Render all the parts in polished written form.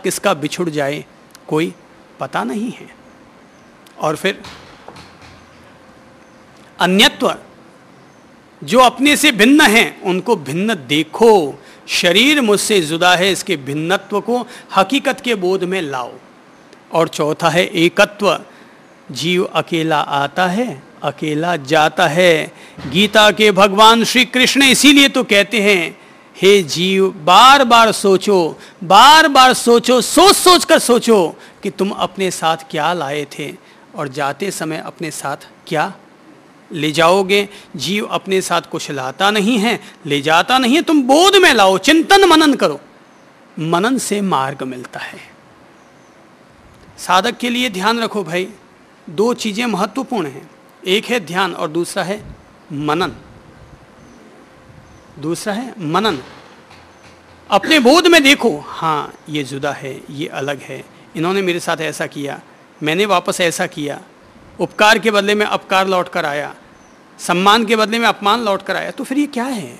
किसका बिछुड़ जाए कोई पता नहीं है। और फिर अन्यत्व, जो अपने से भिन्न हैं उनको भिन्न देखो, शरीर मुझसे जुदा है, इसके भिन्नत्व को हकीकत के बोध में लाओ। और चौथा है एकत्व, जीव अकेला आता है अकेला जाता है। गीता के भगवान श्री कृष्ण इसीलिए तो कहते हैं, हे जीव बार बार सोचो, बार बार सोचो, सोच सोच कर सोचो कि तुम अपने साथ क्या लाए थे और जाते समय अपने साथ क्या ले जाओगे। जीव अपने साथ कुछ लाता नहीं है, ले जाता नहीं है, तुम बोध में लाओ, चिंतन मनन करो, मनन से मार्ग मिलता है। साधक के लिए ध्यान रखो भाई, दो चीजें महत्वपूर्ण हैं, एक है ध्यान और दूसरा है मनन। दूसरा है मनन, अपने बोध में देखो, हाँ ये जुदा है, ये अलग है, इन्होंने मेरे साथ ऐसा किया, मैंने वापस ऐसा किया, उपकार के बदले में अपकार लौट कर आया, सम्मान के बदले में अपमान लौट कर आया, तो फिर ये क्या है।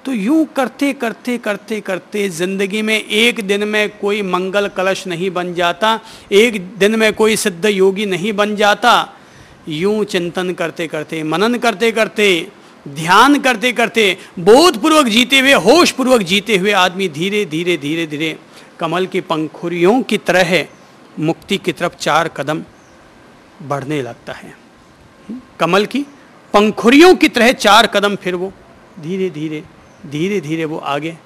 तो यूं करते करते करते करते जिंदगी में एक दिन में कोई मंगल कलश नहीं बन जाता, एक दिन में कोई सिद्ध योगी नहीं बन जाता। यूं चिंतन करते करते, मनन करते करते, ध्यान करते करते, बोधपूर्वक जीते हुए, होश पूर्वक जीते हुए आदमी धीरे धीरे धीरे धीरे कमल की पंखुड़ियों की तरह मुक्ति की तरफ 4 कदम बढ़ने लगता है। कमल की पंखुड़ियों की तरह 4 कदम फिर वो धीरे धीरे धीरे धीरे वो आगे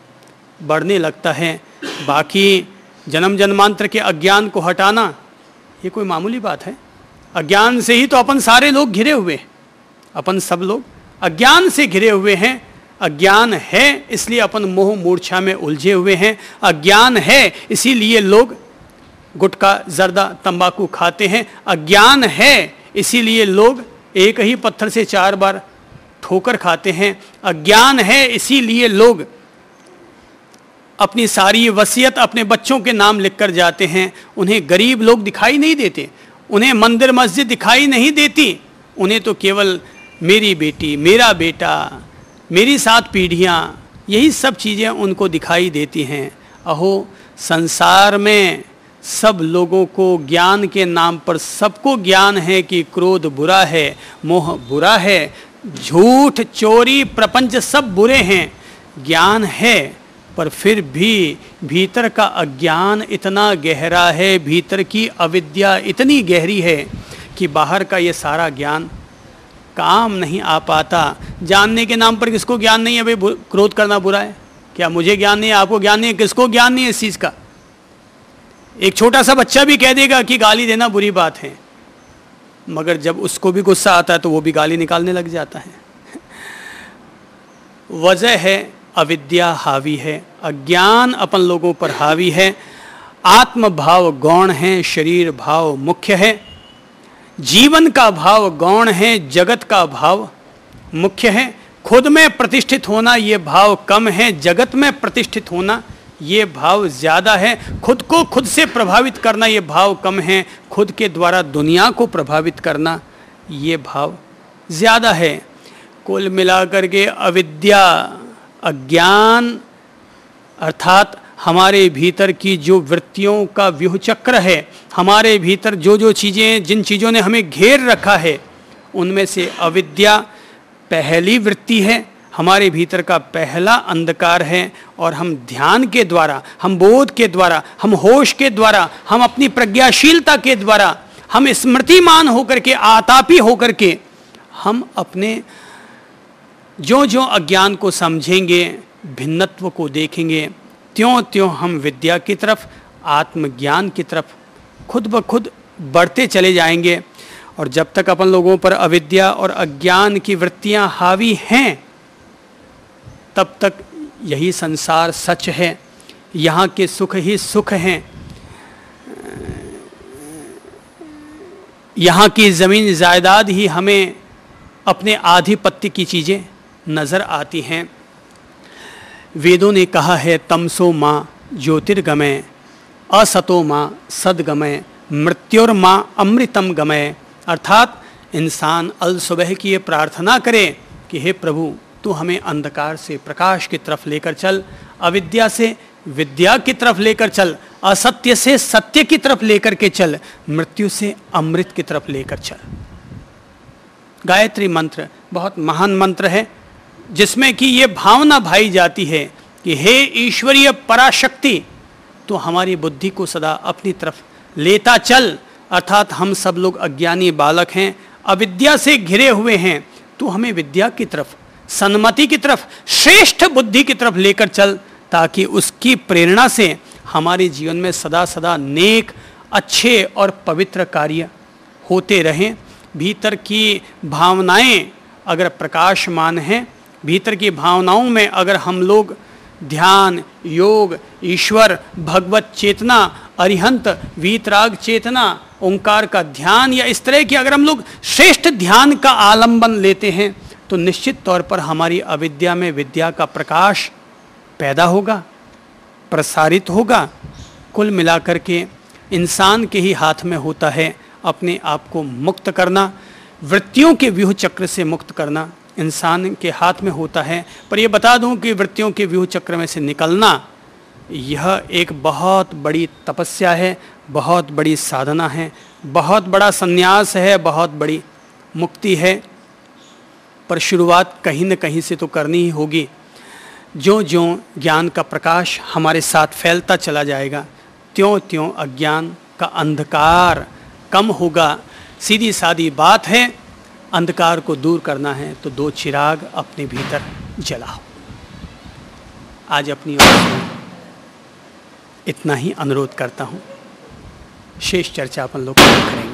बढ़ने लगता है। बाकी जन्म जन्मांतर के अज्ञान को हटाना ये कोई मामूली बात है। अज्ञान से ही तो अपन सारे लोग घिरे हुए, अपन सब लोग अज्ञान से घिरे हुए हैं। अज्ञान है इसलिए अपन मोह मूर्छा में उलझे हुए हैं, अज्ञान है इसीलिए लोग गुटखा जर्दा तंबाकू खाते हैं, अज्ञान है इसीलिए लोग एक ही पत्थर से 4 बार ठोकर खाते हैं, अज्ञान है इसीलिए लोग अपनी सारी वसीयत अपने बच्चों के नाम लिखकर जाते हैं। उन्हें गरीब लोग दिखाई नहीं देते, उन्हें मंदिर मस्जिद दिखाई नहीं देती, उन्हें तो केवल मेरी बेटी, मेरा बेटा, मेरी 7 पीढ़ियाँ, यही सब चीज़ें उनको दिखाई देती हैं। अहो संसार में सब लोगों को ज्ञान के नाम पर सबको ज्ञान है कि क्रोध बुरा है, मोह बुरा है, झूठ चोरी प्रपंच सब बुरे हैं, ज्ञान है, पर फिर भी भीतर का अज्ञान इतना गहरा है, भीतर की अविद्या इतनी गहरी है कि बाहर का ये सारा ज्ञान काम नहीं आ पाता। जानने के नाम पर किसको ज्ञान नहीं है भाई क्रोध करना बुरा है? क्या मुझे ज्ञान नहीं है, आपको ज्ञान नहीं है, किसको ज्ञान नहीं है इस चीज़ का? एक छोटा सा बच्चा भी कह देगा कि गाली देना बुरी बात है, मगर जब उसको भी गुस्सा आता है तो वो भी गाली निकालने लग जाता है। वजह है अविद्या हावी है, अज्ञान अपन लोगों पर हावी है, आत्म भाव गौण है, शरीर भाव मुख्य है, जीवन का भाव गौण है, जगत का भाव मुख्य है, खुद में प्रतिष्ठित होना ये भाव कम है, जगत में प्रतिष्ठित होना ये भाव ज़्यादा है, खुद को खुद से प्रभावित करना ये भाव कम है, खुद के द्वारा दुनिया को प्रभावित करना ये भाव ज़्यादा है। कुल मिलाकर के अविद्या, अज्ञान अर्थात हमारे भीतर की जो वृत्तियों का व्यूह चक्र है, हमारे भीतर जो जो चीज़ें, जिन चीज़ों ने हमें घेर रखा है, उनमें से अविद्या पहली वृत्ति है, हमारे भीतर का पहला अंधकार है। और हम ध्यान के द्वारा, हम बोध के द्वारा, हम होश के द्वारा, हम अपनी प्रज्ञाशीलता के द्वारा, हम स्मृतिमान होकर के, आतापी होकर के, हम अपने जो जो अज्ञान को समझेंगे, भिन्नत्व को देखेंगे, त्यों त्यों हम विद्या की तरफ, आत्मज्ञान की तरफ खुद ब खुद बढ़ते चले जाएंगे। और जब तक अपन लोगों पर अविद्या और अज्ञान की वृत्तियां हावी हैं, तब तक यही संसार सच है, यहाँ के सुख ही सुख हैं, यहाँ की ज़मीन जायदाद ही हमें अपने आधिपत्य की चीज़ें नज़र आती हैं। वेदों ने कहा है तमसो माँ ज्योतिर्गमय, असतो माँ सद्गमय, मृत्युर्माँ अमृतम गमय। अर्थात इंसान अल सुबह की ये प्रार्थना करे कि हे प्रभु तू हमें अंधकार से प्रकाश की तरफ लेकर चल, अविद्या से विद्या की तरफ लेकर चल, असत्य से सत्य की तरफ लेकर के चल, मृत्यु से अमृत की तरफ लेकर चल। गायत्री मंत्र बहुत महान मंत्र है, जिसमें कि ये भावना भाई जाती है कि हे ईश्वरीय पराशक्ति, तो हमारी बुद्धि को सदा अपनी तरफ लेता चल। अर्थात हम सब लोग अज्ञानी बालक हैं, अविद्या से घिरे हुए हैं, तो हमें विद्या की तरफ, सन्मति की तरफ, श्रेष्ठ बुद्धि की तरफ लेकर चल, ताकि उसकी प्रेरणा से हमारे जीवन में सदा सदा नेक, अच्छे और पवित्र कार्य होते रहें। भीतर की भावनाएं अगर प्रकाशमान हैं, भीतर की भावनाओं में अगर हम लोग ध्यान, योग, ईश्वर, भगवत चेतना, अरिहंत, वीतराग चेतना, ओंकार का ध्यान या इस तरह की अगर हम लोग श्रेष्ठ ध्यान का आलंबन लेते हैं, तो निश्चित तौर पर हमारी अविद्या में विद्या का प्रकाश पैदा होगा, प्रसारित होगा। कुल मिलाकर के इंसान के ही हाथ में होता है अपने आप को मुक्त करना, वृत्तियों के व्यूह चक्र से मुक्त करना इंसान के हाथ में होता है। पर यह बता दूं कि वृत्तियों के व्यूह चक्र में से निकलना यह एक बहुत बड़ी तपस्या है, बहुत बड़ी साधना है, बहुत बड़ा संन्यास है, बहुत बड़ी मुक्ति है। पर शुरुआत कहीं न कहीं से तो करनी ही होगी। ज्यों ज्यों ज्ञान का प्रकाश हमारे साथ फैलता चला जाएगा, त्यों त्यों अज्ञान का अंधकार कम होगा। सीधी सादी बात है, अंधकार को दूर करना है तो दो चिराग अपने भीतर जलाओ। आज अपनी ओर से इतना ही अनुरोध करता हूँ, शेष चर्चा अपन लोग करेंगे।